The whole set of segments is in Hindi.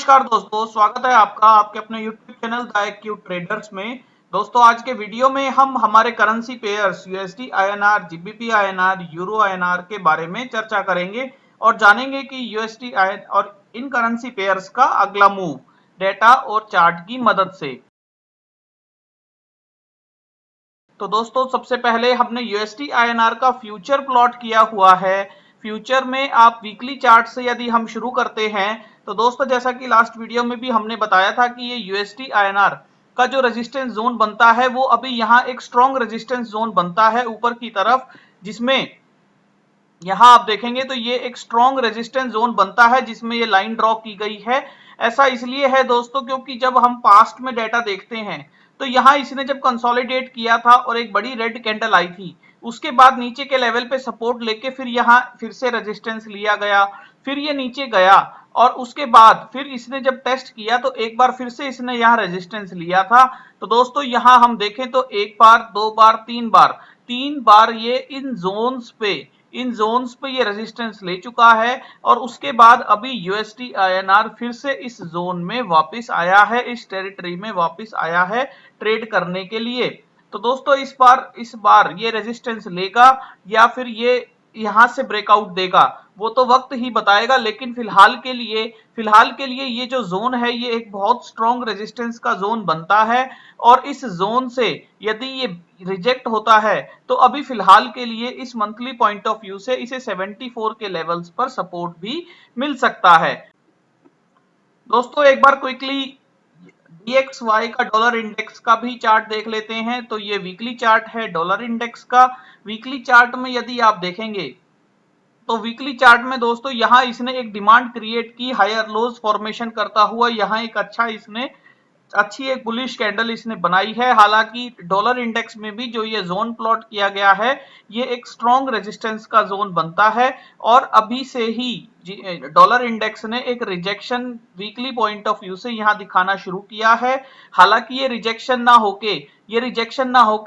नमस्कार दोस्तों, स्वागत है आपका आपके अपने YouTube channel the AQ traders में। दोस्तों आज के वीडियो में हम हमारे currency pairs USD INR, GBP INR, euro INR के बारे में चर्चा करेंगे और जानेंगे कि यूएसडी और इन करेंसी पेयर्स का अगला मूव डेटा और चार्ट की मदद से। तो दोस्तों सबसे पहले हमने यूएसडी आईएनआर का फ्यूचर प्लॉट किया हुआ है। फ्यूचर में आप वीकली चार्ट से यदि हम शुरू करते हैं तो दोस्तों जैसा कि लास्ट वीडियो में भी हमने बताया था कि ये यूएसडी आईएनआर का जो रेजिस्टेंस जोन बनता है वो अभी यहाँ एक स्ट्रॉन्ग रेजिस्टेंस जोन बनता है ऊपर की तरफ, जिसमें यहाँ आप देखेंगे तो ये एक स्ट्रॉन्ग रेजिस्टेंस जोन बनता है जिसमें ये लाइन ड्रॉ की गई है। ऐसा इसलिए है दोस्तों क्योंकि जब हम पास्ट में डेटा देखते हैं तो यहाँ इसने जब कंसोलिडेट किया था और एक बड़ी रेड कैंडल आई थी, उसके बाद नीचे के लेवल पे सपोर्ट लेके फिर यहाँ फिर से रेजिस्टेंस लिया गया, फिर ये नीचे गया और उसके बाद फिर इसने जब टेस्ट किया तो एक बार फिर से इसने यहाँ रेजिस्टेंस लिया था। तो दोस्तों यहाँ हम देखें तो एक बार, दो बार, तीन बार ये इन जोन्स पे ये रेजिस्टेंस ले चुका है और उसके बाद अभी यूएसडी आईएनआर फिर से इस जोन में वापस आया है, इस टेरिटरी में वापस आया है ट्रेड करने के लिए। तो दोस्तों इस बार ये रेजिस्टेंस लेगा या फिर ये यहां से ब्रेकआउट देगा वो तो वक्त ही बताएगा, लेकिन फिलहाल के लिए ये जो जोन है ये एक बहुत स्ट्रॉन्ग रेजिस्टेंस का जोन बनता है और इस जोन से यदि ये रिजेक्ट होता है तो अभी फिलहाल के लिए इस मंथली पॉइंट ऑफ व्यू से इसे 74 के लेवल्स पर सपोर्ट भी मिल सकता है। दोस्तों एक बार क्विकली DXY का डॉलर इंडेक्स का भी चार्ट देख लेते हैं। तो ये वीकली चार्ट है डॉलर इंडेक्स का। वीकली चार्ट में यदि आप देखेंगे तो वीकली चार्ट में दोस्तों यहाँ इसने एक डिमांड क्रिएट की हायर लोज फॉर्मेशन करता हुआ, यहाँ एक अच्छी एक बुलिश कैंडल इसने बनाई है। हालांकि डॉलर इंडेक्स में भी जो ये जोन प्लॉट किया गया है ये एक स्ट्रॉन्ग रेजिस्टेंस का जोन बनता है और अभी से ही डॉलर इंडेक्स ने एक rejection weekly point of view से यहाँ दिखाना शुरू किया है। हालांकि ये रिजेक्शन ना होके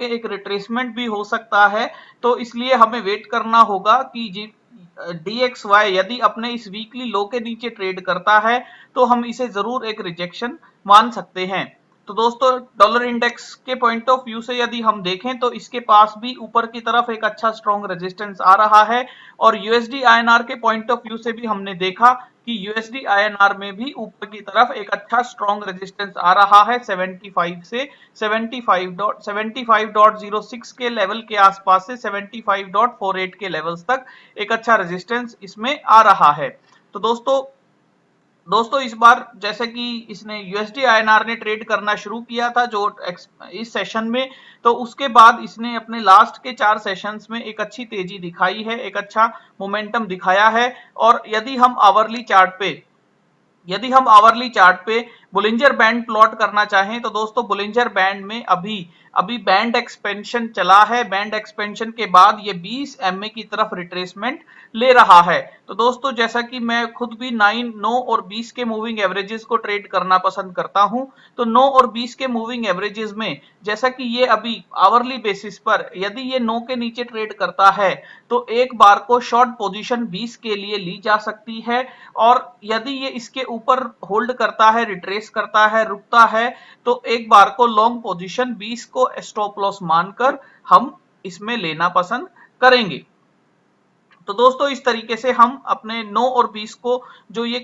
एक रिट्रेसमेंट भी हो सकता है, तो इसलिए हमें वेट करना होगा कि DXY यदि अपने इस वीकली लो के नीचे ट्रेड करता है तो हम इसे जरूर एक रिजेक्शन मान सकते हैं। तो दोस्तों डॉलर इंडेक्स के पॉइंट ऑफ व्यू से यदि हम देखें तो इसके पास भी ऊपर की तरफ एक अच्छा स्ट्रॉन्ग रेजिस्टेंस आ रहा है और यूएसडी आईएनआर के पॉइंट ऑफ व्यू से भी हमने देखा कि यूएसडी आईएनआर में भी ऊपर की तरफ एक अच्छा स्ट्रॉन्ग रेजिस्टेंस आ रहा है 75 से 75.06 के लेवल के आसपास से 75.48 के लेवल्स तक एक अच्छा रेजिस्टेंस इसमें आ रहा है। तो दोस्तों इस बार जैसे कि इसने यूएसडी आईएनआर ने ट्रेड करना शुरू किया था जो इस सेशन में, तो उसके बाद इसने अपने लास्ट के 4 सेशंस में एक अच्छी तेजी दिखाई है, एक अच्छा मोमेंटम दिखाया है। और यदि हम आवरली चार्ट पे बुलिंजर बैंड प्लॉट करना चाहें तो दोस्तों बुलिंजर बैंड में अभी बैंड एक्सपेंशन चला है। बैंड एक्सपेंशन के बाद ये 20 MA की तरफ रिट्रेसमेंट ले रहा है। तो दोस्तों जैसा कि मैं खुद भी 9 और 20 के मूविंग एवरेजेस को ट्रेड करना पसंद करता हूं, तो 9 और 20 के मूविंग एवरेजेस में जैसा कि ये अभी आवरली बेसिस पर यदि ये 9 के नीचे ट्रेड करता है तो एक बार को शॉर्ट पोजीशन 20 के लिए ली जा सकती है और यदि ये इसके ऊपर होल्ड करता है, रिट्रेस करता है, रुकता है, तो एक बार को लॉन्ग पोजीशन 20 को स्टॉप लॉस मानकर हम इसमें लेना पसंद करेंगे। तो दोस्तों इस तरीके से हम अपने 9 और 20 को जो ये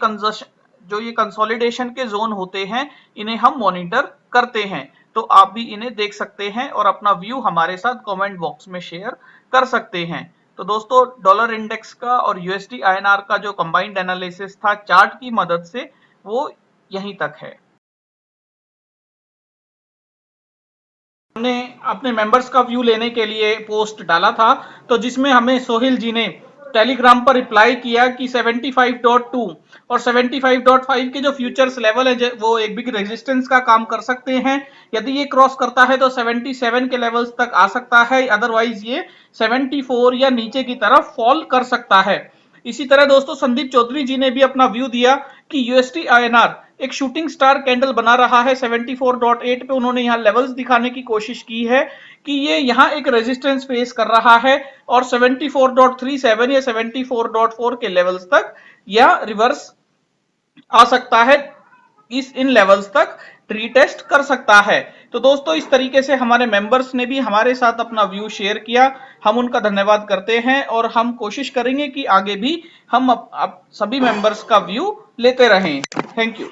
कंसोलिडेशन के जोन होते हैं इन्हें हम मॉनिटर करते हैं। तो आप भी इन्हें देख सकते हैं और अपना व्यू हमारे साथ कमेंट बॉक्स में शेयर कर सकते हैं। तो दोस्तों डॉलर इंडेक्स का और यूएसडी आईएनआर का जो कंबाइंड एनालिसिस था चार्ट की मदद से वो यहीं तक है। हमने अपने मेंबर्स का व्यू लेने के लिए पोस्ट डाला था, तो जिसमें हमें सोहिल जी ने टेलीग्राम पर रिप्लाई किया कि 75.2 और 75.5 के जो फ्यूचर्स लेवल है वो एक बिग रेजिस्टेंस का काम कर सकते हैं। यदि ये क्रॉस करता है तो 77 के लेवल्स तक आ सकता है, अदरवाइज ये 74 या नीचे की तरफ फॉल कर सकता है। इसी तरह दोस्तों संदीप चौधरी जी ने भी अपना व्यू दिया कि यूएसडी आईएनआर एक शूटिंग स्टार कैंडल बना रहा है 74.8 पे। उन्होंने यहाँ लेवल्स दिखाने की कोशिश की है कि ये यहाँ एक रेजिस्टेंस फेस कर रहा है और 74.37 या 74.4 के लेवल्स तक या रिवर्स आ सकता है इस इन लेवल्स तक रीटेस्ट कर सकता है। तो दोस्तों इस तरीके से हमारे मेंबर्स ने भी हमारे साथ अपना व्यू शेयर किया, हम उनका धन्यवाद करते हैं और हम कोशिश करेंगे कि आगे भी हम सभी मेंबर्स का व्यू लेते रहें। Thank you.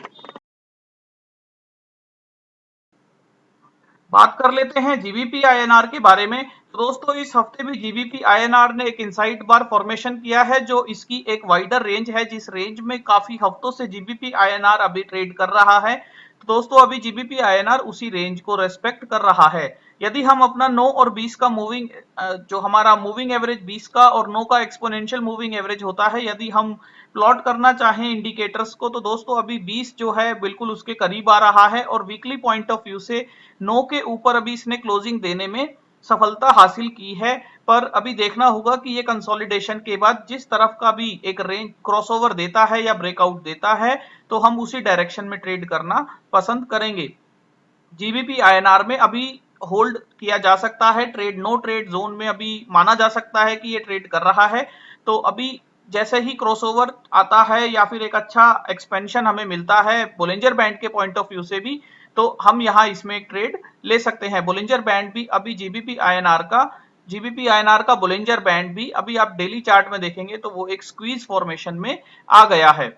बात कर लेते हैं जीबीपी आईएनआर के बारे में। तो दोस्तों इस हफ्ते भी जीबीपी आईएनआर ने एक इनसाइड बार फॉर्मेशन किया है, जो इसकी एक वाइडर रेंज है, जिस रेंज में काफी हफ्तों से जीबीपी आईएनआर अभी ट्रेड कर रहा है। तो दोस्तों अभी जीबीपी आईएनआर उसी रेंज को रेस्पेक्ट कर रहा है। यदि हम अपना 9 और 20 का मूविंग, जो हमारा मूविंग एवरेज 20 का और 9 का एक्सपोनेंशियल मूविंग एवरेज होता है, यदि हम प्लॉट करना चाहें इंडिकेटर्स को, तो दोस्तों अभी 20 जो है बिल्कुल उसके करीब आ रहा है और वीकली पॉइंट ऑफ व्यू से 9 के ऊपर अभी इसने क्लोजिंग देने में सफलता हासिल की है। पर अभी देखना होगा कि ये कंसोलिडेशन के बाद जिस तरफ का भी एक रेंज क्रॉसओवर देता है या ब्रेकआउट देता है, तो हम उसी डायरेक्शन में ट्रेड करना पसंद करेंगे। जीबीपी आईएनआर में अभी होल्ड किया जा सकता है, ट्रेड नो ट्रेड जोन में अभी माना जा सकता है कि ये ट्रेड कर रहा है। तो अभी जैसे ही क्रॉसओवर आता है या फिर एक अच्छा एक्सपेंशन हमें मिलता है बोलिंजर बैंड के पॉइंट ऑफ व्यू से भी, तो हम यहाँ इसमें एक ट्रेड ले सकते हैं। बोलिंजर बैंड भी अभी जीबीपी आईएनआर का बोलिंजर बैंड भी अभी आप डेली चार्ट में देखेंगे तो वो एक स्क्वीज फॉर्मेशन में आ गया है।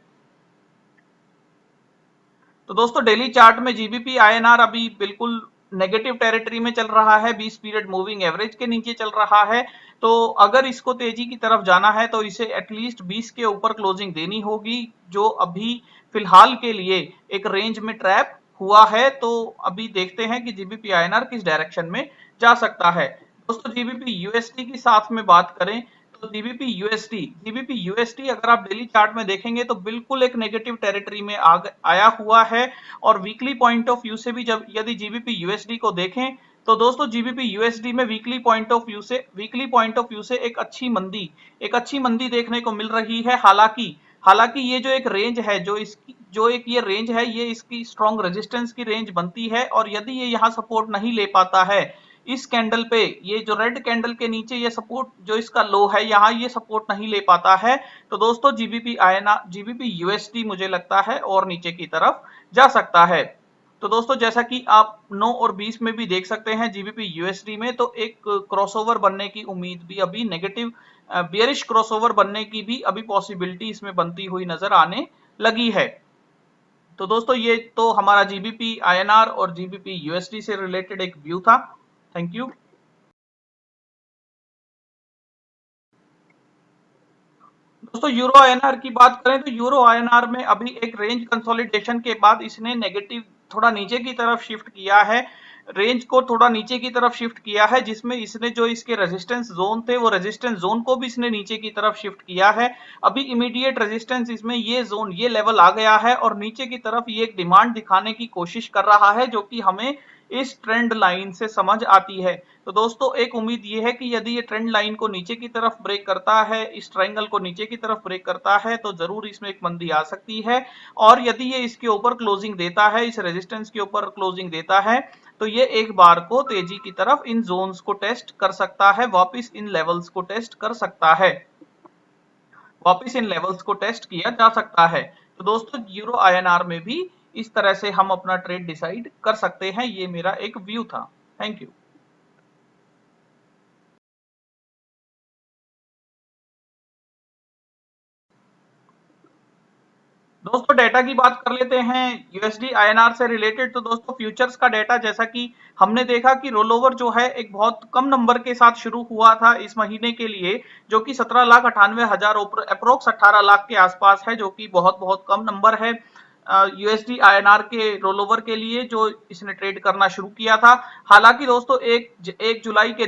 तो दोस्तों डेली चार्ट में जीबीपी आईएनआर अभी बिल्कुल नेगेटिव टेरिटरी में चल रहा है, 20 पीरियड मूविंग एवरेज के नीचे चल रहा है। तो अगर इसको तेजी की तरफ जाना है तो इसे एटलीस्ट 20 के ऊपर क्लोजिंग देनी होगी, जो अभी फिलहाल के लिए एक रेंज में ट्रैप हुआ है। तो अभी देखते हैं कि जीबीपी आईएनआर किस डायरेक्शन में जा सकता है। दोस्तों जीबीपी यूएसडी की साथ में बात करें तो जीबीपी यूएसडी अगर आप डेली चार्ट में देखेंगे तो बिल्कुल एक नेगेटिव टेरिटरी में आया हुआ है। और वीकली पॉइंट ऑफ व्यू से भी जब यदि जीबीपी यूएसडी को देखें तो दोस्तों जीबीपी यूएसडी में वीकली पॉइंट ऑफ व्यू से एक अच्छी मंदी देखने को मिल रही है। हालांकि ये जो एक रेंज है, जो एक ये रेंज है, ये इसकी स्ट्रॉन्ग रेजिस्टेंस की रेंज बनती है। और यदि ये यहाँ सपोर्ट नहीं ले पाता है इस कैंडल पे, ये जो रेड कैंडल के नीचे ये सपोर्ट जो इसका लो है, यहाँ ये सपोर्ट नहीं ले पाता है, तो दोस्तों जीबीपी यूएसडी मुझे लगता है और नीचे की तरफ जा सकता है। तो दोस्तों जैसा कि आप 9 और 20 में भी देख सकते हैं जीबीपी यूएसडी में, तो एक क्रॉसओवर बनने की उम्मीद भी अभी नेगेटिव बियरिश क्रॉसओवर बनने की भी अभी पॉसिबिलिटी इसमें बनती हुई नजर आने लगी है। तो दोस्तों ये तो हमारा जीबीपी आईएनआर और जीबीपी यूएसडी से रिलेटेड एक व्यू था। Thank you. दोस्तों यूरो आईएनआर की बात करें तो यूरो आईएनआर में अभी एक रेंज कंसोलिडेशन के बाद इसने नेगेटिव थोड़ा नीचे की तरफ शिफ्ट किया है, रेंज को थोड़ा नीचे की तरफ शिफ्ट किया है, जिसमें इसने जो इसके रेजिस्टेंस जोन थे वो रेजिस्टेंस जोन को भी इसने नीचे की तरफ शिफ्ट किया है। अभी इमीडिएट रेजिस्टेंस इसमें ये लेवल आ गया है और नीचे की तरफ ये एक डिमांड दिखाने की कोशिश कर रहा है, जो कि हमें इस ट्रेंड लाइन से समझ आती है। तो दोस्तों एक उम्मीद ये है कि यदि ये ट्रेंड लाइन को नीचे की तरफ ब्रेक करता है, इस ट्रायंगल को नीचे की तरफ ब्रेक करता है, तो जरूर इसमें एक मंदी आ सकती है। और यदि ये इसके ऊपर क्लोजिंग देता है, इस रेजिस्टेंस के ऊपर क्लोजिंग देता है, तो ये एक बार को तेजी की तरफ इन जोन्स को टेस्ट कर सकता है, वापस इन लेवल्स को टेस्ट कर सकता है, वापस इन लेवल्स को टेस्ट किया जा सकता है। तो दोस्तों यूरो आईएनआर में भी इस तरह से हम अपना ट्रेड डिसाइड कर सकते हैं। ये मेरा एक व्यू था। Thank you. दोस्तों डेटा की बात कर लेते हैं यूएसडी आईएनआर से रिलेटेड। तो दोस्तों फ्यूचर्स का डेटा, जैसा कि हमने देखा कि रोल ओवर जो है एक बहुत कम नंबर के साथ शुरू हुआ था इस महीने के लिए, जो कि 17,98,000 अप्रोक्स 18 लाख के आसपास है, जो कि बहुत बहुत कम नंबर है यूएसडी आईएनआर के रोल ओवर के लिए जो इसने ट्रेड करना शुरू किया था। हालांकि दोस्तों एक जुलाई के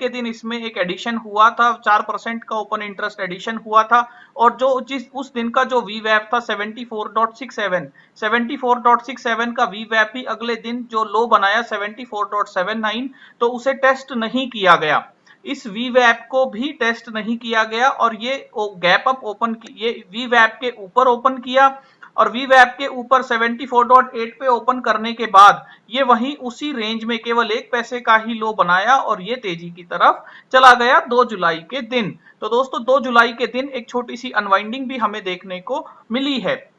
दिन इसमें एक एडिशन हुआ था, 4% का ओपन इंटरेस्ट एडिशन हुआ था। और जो जिस उस दिन का जो वी वैप था 74.67 का वी वैप ही अगले दिन जो लो बनाया 74.79, तो उसे टेस्ट नहीं किया गया, इस वी वैप को भी टेस्ट नहीं किया गया। और ये गैप अप ओपन, ये वी वैप के ऊपर ओपन किया और वी वैप के ऊपर 74.8 पे ओपन करने के बाद ये वहीं उसी रेंज में केवल 1 पैसे का ही लो बनाया और ये तेजी की तरफ चला गया 2 जुलाई के दिन। तो दोस्तों 2 जुलाई के दिन एक छोटी सी अनवाइंडिंग भी हमें देखने को मिली है।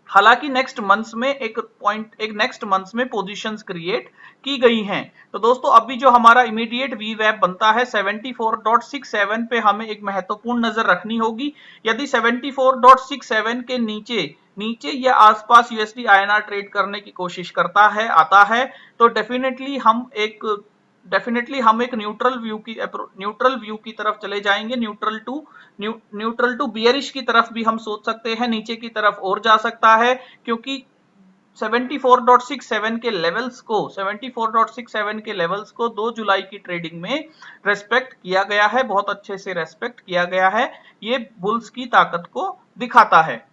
हालांकि नेक्स्ट मंथ्स में पोजीशंस क्रिएट की गई हैं। तो दोस्तों अभी जो हमारा इमीडिएट वीवैप बनता है 74.67 पे हमें एक महत्वपूर्ण नजर रखनी होगी। यदि 74.67 के नीचे नीचे या आसपास यूएसडी आईएनआर ट्रेड करने की कोशिश करता है आता है तो डेफिनेटली हम एक न्यूट्रल व्यू की तरफ चले जाएंगे। न्यूट्रल टू बियरिश की तरफ भी हम सोच सकते हैं, नीचे की तरफ और जा सकता है, क्योंकि 74.67 के लेवल्स को 2 जुलाई की ट्रेडिंग में रेस्पेक्ट किया गया है, बहुत अच्छे से रेस्पेक्ट किया गया है। ये बुल्स की ताकत को दिखाता है।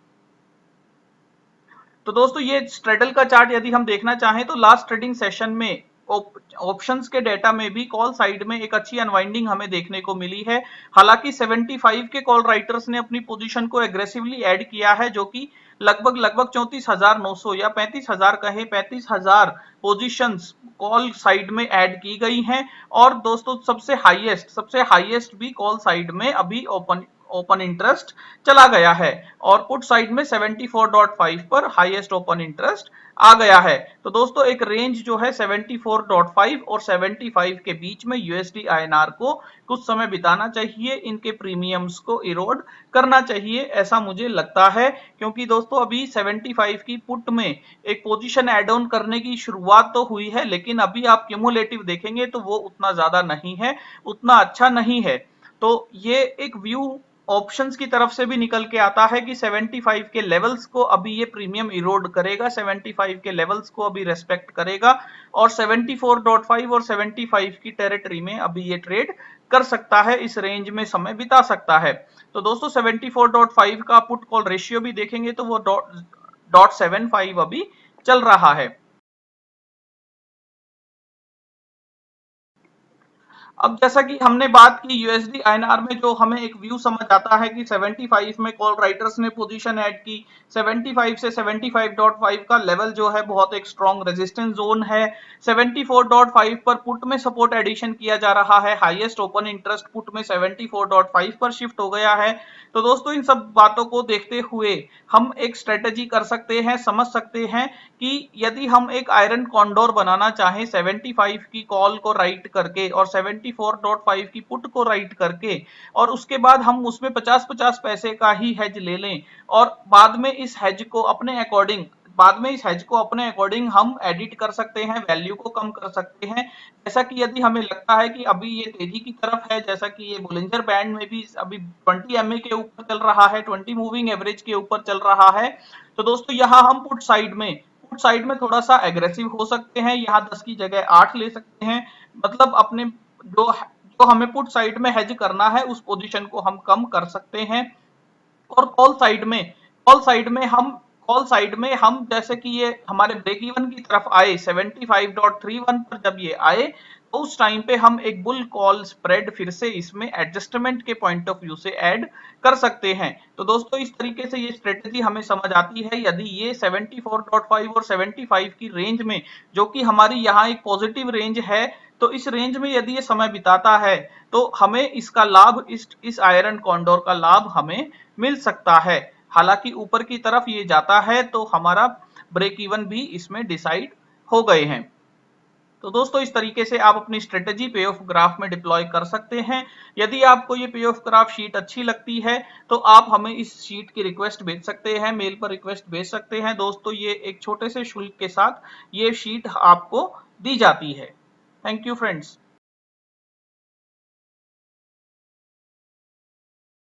तो दोस्तों ये स्ट्रेडल का चार्ट यदि हम देखना चाहें तो लास्ट ट्रेडिंग सेशन में ऑप्शंस के डेटा में भी कॉल साइड में एक अच्छी अनवाइंडिंग हमें देखने को मिली है। हालांकि 75 के कॉल राइटर्स ने अपनी पोजीशन को एग्रेसिवली ऐड किया है, जो कि लगभग 34,900 या 35,000 कहे 35,000 पोजीशंस कॉल साइड में ऐड की गई हैं। और दोस्तों सबसे हाईएस्ट भी कॉल साइड में अभी ओपन इंटरेस्ट चला गया है और पुट साइड में 74.5 पर हाईएस्ट ओपन इंटरेस्ट आ गया है। तो दोस्तों एक रेंज जो है 74.5 और 75 के बीच में यूएसडी आईएनआर को कुछ समय बिताना चाहिए, इनके प्रीमियम्स को इरोड करना चाहिए, ऐसा मुझे लगता है। क्योंकि दोस्तों अभी 75 की पुट में एक पोजीशन एड ऑन करने की शुरुआत तो हुई है, लेकिन अभी आप क्यूमुलेटिव देखेंगे तो वो उतना ज्यादा नहीं है, उतना अच्छा नहीं है। तो ये एक व्यू ऑप्शंस की तरफ से भी निकल के आता है कि 75 के लेवल्स को अभी ये प्रीमियम इरोड करेगा, 75 के लेवल्स को अभी रेस्पेक्ट करेगा और 74.5 और 75 की टेरिटरी में अभी ये ट्रेड कर सकता है, इस रेंज में समय बिता सकता है। तो दोस्तों 74.5 का पुट कॉल रेशियो भी देखेंगे तो वो .75 अभी चल रहा है। अब जैसा कि हमने बात की यूएसडी आईएनआर में, जो हमें एक व्यू समझ आता है कि 75 में कॉल राइटर्स ने पोजीशन ऐड की, 75 से 75.5 का लेवल जो है बहुत एक स्ट्रॉन्ग रेजिस्टेंस जोन है। 74.5 पर पुट में सपोर्ट एडिशन किया जा रहा है, हाईएस्ट ओपन इंटरेस्ट पुट में 74.5 पर शिफ्ट हो गया है। तो दोस्तों इन सब बातों को देखते हुए हम एक स्ट्रेटेजी कर सकते हैं, समझ सकते हैं कि यदि हम एक आयरन कॉन्डोर बनाना चाहें 75 की कॉल को राइट करके और 74.5 की पुट को राइट करके, और उसके बाद हम उसमें 50-50 पैसे का ही हेज ले लें और बाद में इस हेज को अपने अकॉर्डिंग हम एडिट कर सकते हैं, वैल्यू को कम कर सकते हैं। जैसा कि यदि हमें लगता है कि अभी ये तेजी की तरफ है, जैसा कि ये बोलिंजर बैंड में भी अभी 20 MA के ऊपर चल रहा है, 20 मूविंग एवरेज के ऊपर चल रहा है, तो दोस्तों यहाँ हम पुट साइड में थोड़ा सा एग्रेसिव हो सकते हैं, यहाँ 10 की जगह 8 ले सकते हैं। मतलब अपने जो हमें पुट साइड में हेज करना है उस पोजीशन को हम कम कर सकते हैं। और कॉल साइड में हम जैसे कि ये हमारे ब्रेक इवन की तरफ आए 75.31 पर जब ये आए तो उस टाइम पे हम एक बुल कॉल स्प्रेड फिर से इसमें एडजस्टमेंट के पॉइंट ऑफ व्यू से ऐड कर सकते हैं। तो दोस्तों इस तरीके से ये स्ट्रेटेजी हमें समझ आती है। यदि ये 74.5 और 75 की रेंज में, जो कि हमारी यहाँ एक पॉजिटिव रेंज है, तो इस रेंज में यदि ये समय बिताता है तो हमें इसका लाभ, इस आयरन कॉन्डोर का लाभ हमें मिल सकता है। हालांकि ऊपर की तरफ ये जाता है तो हमारा ब्रेक इवन भी इसमें डिसाइड हो गए हैं। तो दोस्तों इस तरीके से आप अपनी स्ट्रेटेजी पे ऑफ ग्राफ में डिप्लॉय कर सकते हैं। यदि आपको ये पे ऑफ ग्राफ शीट अच्छी लगती है तो आप हमें इस शीट की रिक्वेस्ट भेज सकते हैं, मेल पर रिक्वेस्ट भेज सकते हैं। दोस्तों ये एक छोटे से शुल्क के साथ ये शीट आपको दी जाती है। Thank you friends.